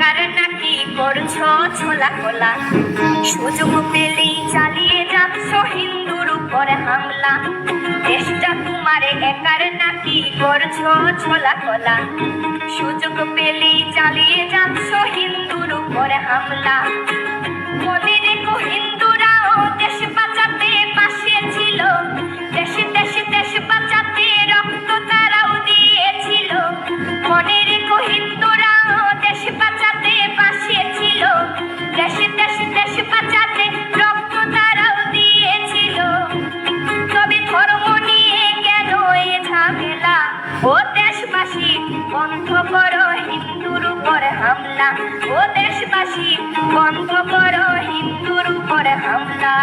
একার নাকি করছো ছোলা খোলা, সুযোগ পেলেই চালিয়ে যাচ্ছ হিন্দুর উপরে হামলা। দেশটা তোমার একার নাকি করছো ছোলা খোলা, সুযোগ পেলেই চালিয়ে যাচ্ছ হিন্দুর উপরে হামলা। মনে রেখো হিন্দুরাও দেশ বাঁচাতে পাশে ছিল, দেশে দেশে দেশ বাঁচাতে রক্ত তারাও দিয়েছিল। মনে রেখো হিন্দুরাও দেশ বাঁচাতে পাশে ছিল, দেশে দেশে দেশ বাঁচাতে রক্ত তারাও দিয়েছিল। তবে ধর্ম নিয়ে কেন এ ঝামেলা? ও দেশবাসী বন্ধ করো হিন্দুর উপরে হামলা, ও দেশবাসী বন্ধ করো হিন্দুর উপরে হামলা।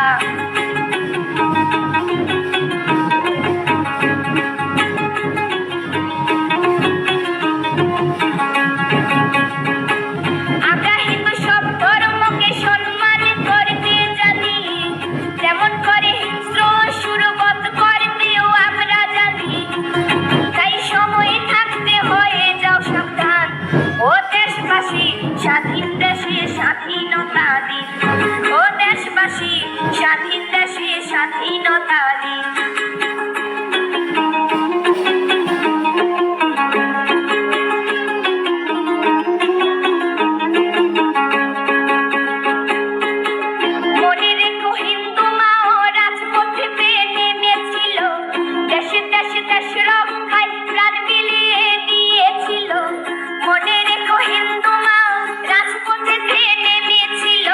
আমরা হিন্দু সব ধর্মকে সম্মান করতে জানি, তেমন করে হিংস্র সুরবধ করতেও আমরা জানি। তাই সময় থাকতে হয়ে যাও সাবধান, ও দেশবাসী স্বাধীন দেশে স্বাধীনতা দিন, ও দেশবাসী স্বাধীন দেশে স্বাধীনতা দিন। মনে রেখো হিন্দু মাও রাজপথে নেমেছিল, দেশে দেশে দেশ রক্ষায় প্রাণ বিলিয়ে দিয়েছিল। মনে রেখো হিন্দু মাও রাজপথে নেমেছিল,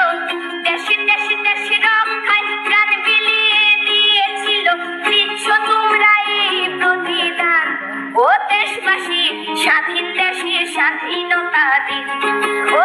দেশে দেশে দেশ রক্ষায় প্রাণ বিলিয়ে দিয়েছিল। দিচ্ছ তোমরা এই প্রতিদান, ও দেশবাসী স্বাধীন দেশে স্বাধীনতা দিন, ও